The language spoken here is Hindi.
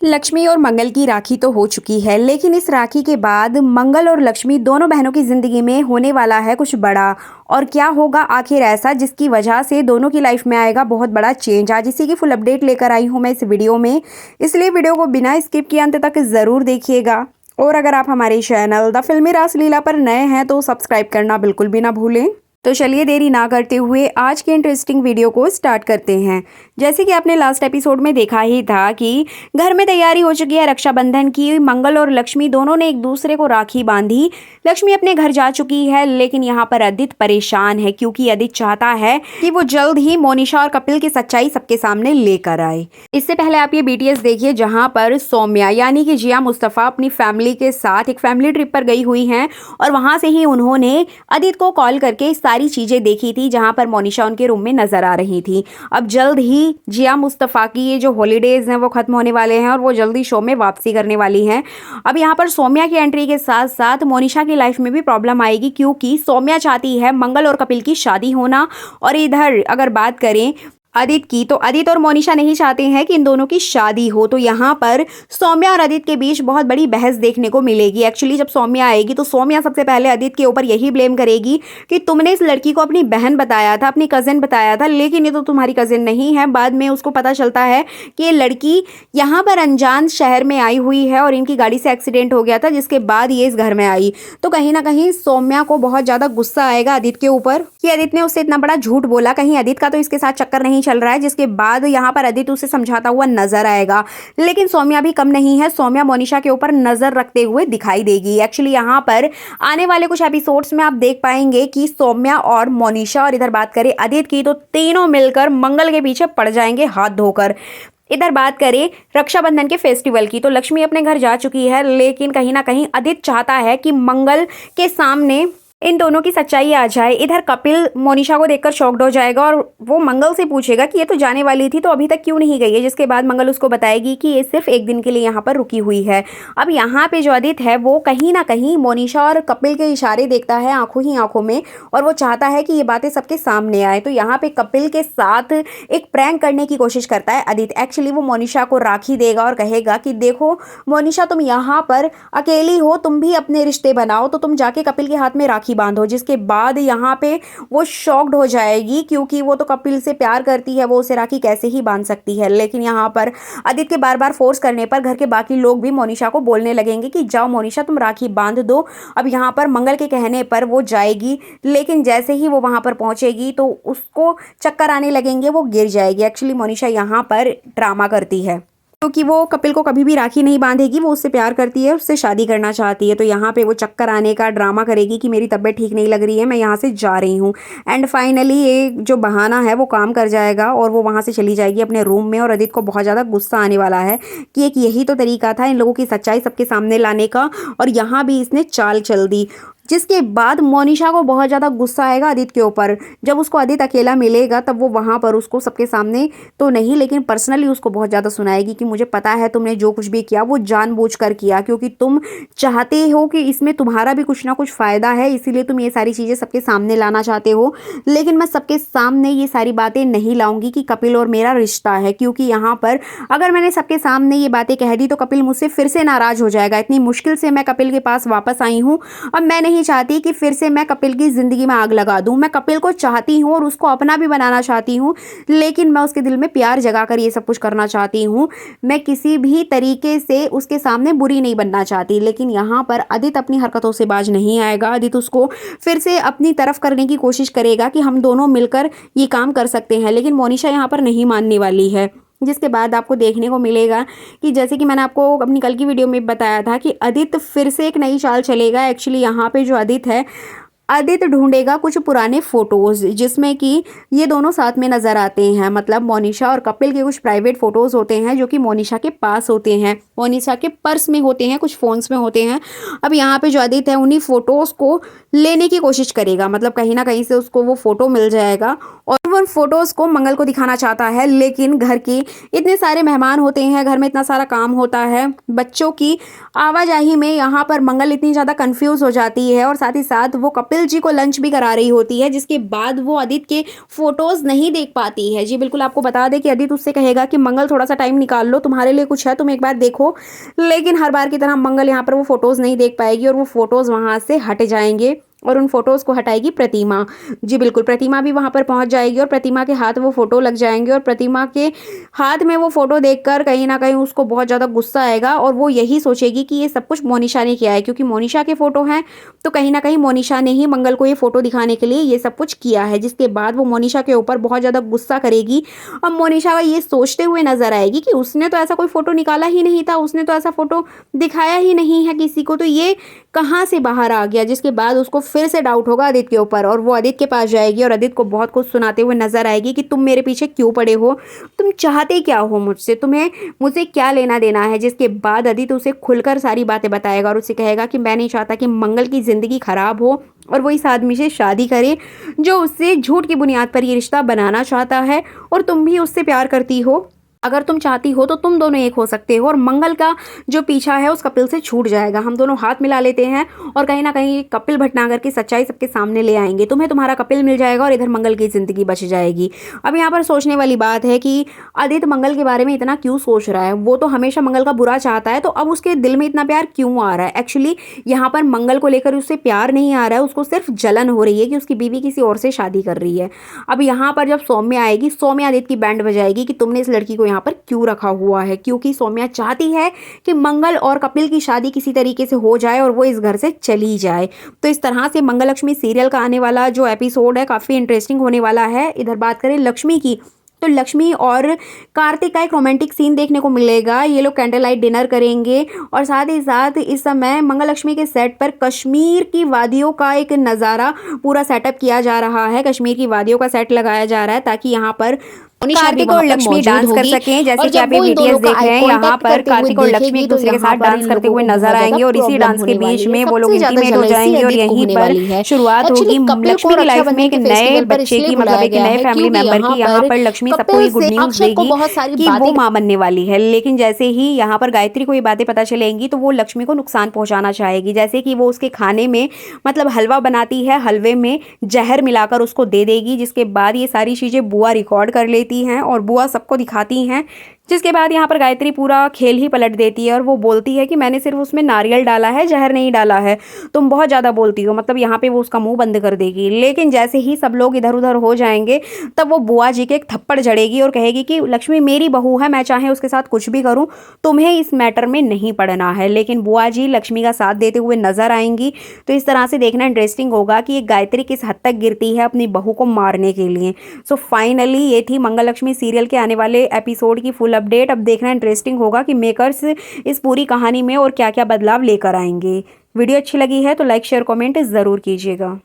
लक्ष्मी और मंगल की राखी तो हो चुकी है, लेकिन इस राखी के बाद मंगल और लक्ष्मी दोनों बहनों की ज़िंदगी में होने वाला है कुछ बड़ा। और क्या होगा आखिर ऐसा जिसकी वजह से दोनों की लाइफ में आएगा बहुत बड़ा चेंज। आज इसी की फुल अपडेट लेकर आई हूँ मैं इस वीडियो में, इसलिए वीडियो को बिना स्किप किए अंत तक ज़रूर देखिएगा। और अगर आप हमारे चैनल द फिल्मी रासलीला पर नए हैं तो सब्सक्राइब करना बिल्कुल भी ना भूलें। तो चलिए देरी ना करते हुए आज के इंटरेस्टिंग वीडियो को स्टार्ट करते हैं। जैसे कि आपने लास्ट एपिसोड में देखा ही था कि घर में तैयारी हो चुकी है रक्षाबंधन की। मंगल और लक्ष्मी दोनों ने एक दूसरे को राखी बांधी। लक्ष्मी अपने घर जा चुकी है, लेकिन यहाँ पर अदित परेशान है क्योंकि अदित चाहता है कि वो जल्द ही मोनिशा और कपिल की सच्चाई सबके सामने लेकर आए। इससे पहले आप ये BTS देखिए, जहाँ पर सौम्या यानी कि जिया मुस्तफ़ा अपनी फैमिली के साथ एक फैमिली ट्रिप पर गई हुई हैं और वहां से ही उन्होंने अदित को कॉल करके सारी चीजें देखी थी, जहां पर मोनिशा उनके रूम में नजर आ रही थी। अब जल्द ही जिया मुस्तफ़ा की ये जो हॉलीडेज हैं वो खत्म होने वाले हैं और वो जल्दी शो में वापसी करने वाली हैं। अब यहाँ पर सौम्या की एंट्री के साथ साथ मोनिशा की लाइफ में भी प्रॉब्लम आएगी, क्योंकि सौम्या चाहती है मंगल और कपिल की शादी होना। और इधर अगर बात करें अदित की, तो अदित और मोनिशा नहीं चाहते हैं कि इन दोनों की शादी हो। तो यहाँ पर सौम्या और अदित के बीच बहुत बड़ी बहस देखने को मिलेगी। एक्चुअली जब सौम्या आएगी तो सौम्या सबसे पहले अदित के ऊपर यही ब्लेम करेगी कि तुमने इस लड़की को अपनी बहन बताया था, अपनी कजिन बताया था, लेकिन ये तो तुम्हारी कजिन नहीं है। बाद में उसको पता चलता है कि ये लड़की यहाँ पर अनजान शहर में आई हुई है और इनकी गाड़ी से एक्सीडेंट हो गया था, जिसके बाद ये इस घर में आई। तो कहीं ना कहीं सौम्या को बहुत ज्यादा गुस्सा आएगा अदित के ऊपर कि अदित ने उससे इतना बड़ा झूठ बोला, कहीं अदित का तो इसके साथ चक्कर नहीं चल रहा है। जिसके बाद यहाँ पर अदित उसे समझाता हुआ नजर आएगा। लेकिन सौम्या भी कम नहीं है, सौम्या मोनिशा के ऊपर नजर रखते हुए दिखाई देगी। एक्चुअली यहाँ पर आने वाले कुछ एपिसोड्स में आप देख पाएंगे कि सौम्या और मोनिशा, और इधर बात करें अदित की, तो तीनों मिलकर मंगल के पीछे पड़ जाएंगे हाथ धोकर। इधर बात करें रक्षाबंधन के फेस्टिवल की, तो लक्ष्मी अपने घर जा चुकी है, लेकिन कहीं ना कहीं अदित चाहता है कि मंगल के सामने इन दोनों की सच्चाई आ जाए। इधर कपिल मोनिशा को देखकर शॉक्ड हो जाएगा और वो मंगल से पूछेगा कि ये तो जाने वाली थी, तो अभी तक क्यों नहीं गई है। जिसके बाद मंगल उसको बताएगी कि ये सिर्फ एक दिन के लिए यहाँ पर रुकी हुई है। अब यहाँ पे जो अदित है वो कहीं ना कहीं मोनिशा और कपिल के इशारे देखता है आंखों ही आंखों में, और वो चाहता है कि ये बातें सबके सामने आए। तो यहाँ पे कपिल के साथ एक प्रैंक करने की कोशिश करता है अदित। एक्चुअली वो मोनिशा को राखी देगा और कहेगा कि देखो मोनिशा, तुम यहाँ पर अकेली हो, तुम भी अपने रिश्ते बनाओ, तो तुम जाके कपिल के हाथ में राखी बांधो। जिसके बाद यहाँ पे वो शॉक्ड हो जाएगी, क्योंकि वो तो कपिल से प्यार करती है, वो उसे राखी कैसे ही बांध सकती है। लेकिन यहाँ पर आदित्य के बार बार फोर्स करने पर घर के बाकी लोग भी मोनिशा को बोलने लगेंगे कि जाओ मोनिशा, तुम राखी बांध दो। अब यहाँ पर मंगल के कहने पर वो जाएगी, लेकिन जैसे ही वो वहां पर पहुंचेगी तो उसको चक्कर आने लगेंगे, वो गिर जाएगी। एक्चुअली मोनिशा यहाँ पर ड्रामा करती है, क्योंकि वो कपिल को कभी भी राखी नहीं बांधेगी, वो उससे प्यार करती है, उससे शादी करना चाहती है। तो यहाँ पे वो चक्कर आने का ड्रामा करेगी कि मेरी तबीयत ठीक नहीं लग रही है, मैं यहाँ से जा रही हूँ। एंड फाइनली ये जो बहाना है वो काम कर जाएगा और वो वहाँ से चली जाएगी अपने रूम में। और अदित को बहुत ज़्यादा गुस्सा आने वाला है कि एक यही तो तरीका था इन लोगों की सच्चाई सबके सामने लाने का, और यहाँ भी इसने चाल चल दी। जिसके बाद मोनिशा को बहुत ज़्यादा गुस्सा आएगा अदित के ऊपर। जब उसको अदित अकेला मिलेगा तब वो वहाँ पर उसको सबके सामने तो नहीं, लेकिन पर्सनली उसको बहुत ज़्यादा सुनाएगी कि मुझे पता है तुमने जो कुछ भी किया वो जानबूझकर किया, क्योंकि तुम चाहते हो कि इसमें तुम्हारा भी कुछ ना कुछ फ़ायदा है, इसीलिए तुम ये सारी चीज़ें सबके सामने लाना चाहते हो। लेकिन मैं सबके सामने ये सारी बातें नहीं लाऊंगी कि कपिल और मेरा रिश्ता है, क्योंकि यहाँ पर अगर मैंने सबके सामने ये बातें कह दी तो कपिल मुझसे फिर से नाराज़ हो जाएगा। इतनी मुश्किल से मैं कपिल के पास वापस आई हूँ, अब मैं नहीं चाहती कि फिर से मैं कपिल की जिंदगी में आग लगा दूं। मैं कपिल को चाहती हूं और उसको अपना भी बनाना चाहती हूं, लेकिन मैं उसके दिल में प्यार जगाकर ये सब कुछ करना चाहती हूं। मैं किसी भी तरीके से उसके सामने बुरी नहीं बनना चाहती। लेकिन यहाँ पर अदित अपनी हरकतों से बाज नहीं आएगा। अदित उसको फिर से अपनी तरफ करने की कोशिश करेगा कि हम दोनों मिलकर ये काम कर सकते हैं, लेकिन मोनिशा यहाँ पर नहीं मानने वाली है। जिसके बाद आपको देखने को मिलेगा कि जैसे कि मैंने आपको अपनी कल की वीडियो में बताया था कि अदित फिर से एक नई चाल चलेगा। एक्चुअली यहाँ पे जो अदित है, अदित ढूंढेगा कुछ पुराने फोटोज जिसमें कि ये दोनों साथ में नजर आते हैं। मतलब मोनिशा और कपिल के कुछ प्राइवेट फोटोज होते हैं जो कि मोनिशा के पास होते हैं। मोनिशा के पर्स में होते हैं, कुछ फ़ोन्स में होते हैं। अब यहाँ पे जो आदित्य है उन्हीं फ़ोटोज़ को लेने की कोशिश करेगा, मतलब कहीं न कहीं से उसको वो फ़ोटो मिल जाएगा और वो उन फ़ोटोज़ को मंगल को दिखाना चाहता है। लेकिन घर के इतने सारे मेहमान होते हैं, घर में इतना सारा काम होता है, बच्चों की आवाजाही में यहाँ पर मंगल इतनी ज़्यादा कन्फ्यूज़ हो जाती है और साथ ही साथ वो कपिल जी को लंच भी करा रही होती है, जिसके बाद वो आदित्य के फ़ोटोज़ नहीं देख पाती है। जी बिल्कुल, आपको बता दें कि आदित्य उससे कहेगा कि मंगल थोड़ा-सा टाइम निकाल लो, तुम्हारे लिए कुछ है, तुम एक बार देखो। लेकिन हर बार की तरह मंगल यहाँ पर वो फ़ोटोज़ नहीं देख पाएगी और वो फ़ोटोज़ वहाँ से हट जाएँगे और उन फ़ोटोज़ को हटाएगी प्रतिमा। जी बिल्कुल, प्रतिमा भी वहाँ पर पहुँच जाएगी और प्रतिमा के हाथ वो फ़ोटो लग जाएँगे और प्रतिमा के हाथ में वो फ़ोटो देखकर कहीं न कहीं उसको बहुत ज़्यादा गुस्सा आएगा और वो यही सोचेगी कि ये सब कुछ मोनिशा ने किया है, क्योंकि मोनिशा के फ़ोटो हैं, तो कहीं न कहीं मोनिशा ने ही मंगल को ये फ़ोटो दिखाने के लिए ये सब कुछ किया है। जिसके बाद वो मोनिशा के ऊपर बहुत ज़्यादा गुस्सा करेगी। अब मोनिशा ये सोचते हुए नज़र आएगी कि उसने तो ऐसा कोई फ़ोटो निकाला ही नहीं था, उसने तो ऐसा फ़ोटो दिखाया ही नहीं है किसी को, तो ये कहाँ से बाहर आ गया। जिसके बाद उसको फिर से डाउट होगा आदित्य के ऊपर और वो आदित्य के पास जाएगी और आदित्य को बहुत कुछ सुनाते हुए नजर आएगी कि तुम मेरे पीछे क्यों पड़े हो, तुम चाहते क्या हो मुझसे, तुम्हें मुझसे क्या लेना देना है। जिसके बाद आदित्य उसे खुलकर सारी बातें बताएगा और उसे कहेगा कि मैं नहीं चाहता कि मंगल की ज़िंदगी खराब हो और वो इस आदमी से शादी करे जो उससे झूठ की बुनियाद पर ये रिश्ता बनाना चाहता है और तुम भी उससे प्यार करती हो। अगर तुम चाहती हो तो तुम दोनों एक हो सकते हो और मंगल का जो पीछा है उस कपिल से छूट जाएगा। हम दोनों हाथ मिला लेते हैं और कहीं ना कहीं कपिल भटनागर की सच्चाई सबके सामने ले आएंगे। तुम्हें तुम्हारा कपिल मिल जाएगा और इधर मंगल की ज़िंदगी बच जाएगी। अब यहाँ पर सोचने वाली बात है कि आदित्य मंगल के बारे में इतना क्यों सोच रहा है। वो तो हमेशा मंगल का बुरा चाहता है, तो अब उसके दिल में इतना प्यार क्यों आ रहा है। एक्चुअली यहाँ पर मंगल को लेकर उससे प्यार नहीं आ रहा है, उसको सिर्फ जलन हो रही है कि उसकी बीवी किसी और से शादी कर रही है। अब यहाँ पर जब सौम्या आएगी, सौम्या आदित्य की बैंड बजाएगी कि तुमने इस लड़की को यहाँ पर क्यों रखा हुआ है, क्योंकि सौम्या चाहती है कि मंगल और कपिल की शादी किसी तरीके से हो जाए और वो इस घर से चली जाए। तो इस तरह से मंगल लक्ष्मी सीरियल का आने वाला जो एपिसोड है काफ़ी इंटरेस्टिंग होने वाला है। इधर बात करें लक्ष्मी की, तो लक्ष्मी और कार्तिक का एक रोमांटिक सीन देखने को मिलेगा। ये लोग कैंडल लाइट डिनर करेंगे और साथ ही साथ इस समय मंगल लक्ष्मी के सेट पर कश्मीर की वादियों का एक नज़ारा पूरा सेटअप किया जा रहा है। कश्मीर की वादियों का सेट लगाया जा रहा है ताकि यहाँ पर कार्तिक और लक्ष्मी डांस कर सकें। जैसे कि आप ये वीडियोस देख रहे हैं, यहाँ पर कार्तिक और लक्ष्मी एक दूसरे के साथ डांस करते हुए नजर आएंगे और इसी डांस के बीच में वो लोग इंटीमेट हो जाएंगे और यहीं पर शुरुआत होगी लक्ष्मी की लाइफ में एक नए बच्चे की, मतलब एक नए फैमिली मेंबर की। यहाँ पर लक्ष्मी सबको ये गुड न्यूज देगी कि वो मां बनने वाली है। लेकिन जैसे ही यहाँ पर गायत्री को ये बातें पता चलेंगी तो वो लक्ष्मी को नुकसान पहुंचाना चाहेगी। जैसे कि वो उसके खाने में मतलब हलवा बनाती है, हलवे में जहर मिलाकर उसको दे देगी। जिसके बाद ये सारी चीजें बुआ रिकॉर्ड कर लेती हैं और बुआ सबको दिखाती हैं। जिसके बाद यहाँ पर गायत्री पूरा खेल ही पलट देती है और वो बोलती है कि मैंने सिर्फ उसमें नारियल डाला है, जहर नहीं डाला है, तुम बहुत ज़्यादा बोलती हो। मतलब यहाँ पे वो उसका मुंह बंद कर देगी। लेकिन जैसे ही सब लोग इधर उधर हो जाएंगे तब वो बुआ जी के एक थप्पड़ जड़ेगी और कहेगी कि लक्ष्मी मेरी बहू है, मैं चाहे उसके साथ कुछ भी करूँ, तुम्हें इस मैटर में नहीं पड़ना है। लेकिन बुआ जी लक्ष्मी का साथ देते हुए नजर आएंगी। तो इस तरह से देखना इंटरेस्टिंग होगा कि ये गायत्री किस हद तक गिरती है अपनी बहू को मारने के लिए। सो फाइनली ये थी मंगल लक्ष्मी सीरियल के आने वाले एपिसोड की फुल अपडेट। अब देखना इंटरेस्टिंग होगा कि मेकर्स इस पूरी कहानी में और क्या क्या बदलाव लेकर आएंगे। वीडियो अच्छी लगी है तो लाइक शेयर कमेंट ज़रूर कीजिएगा।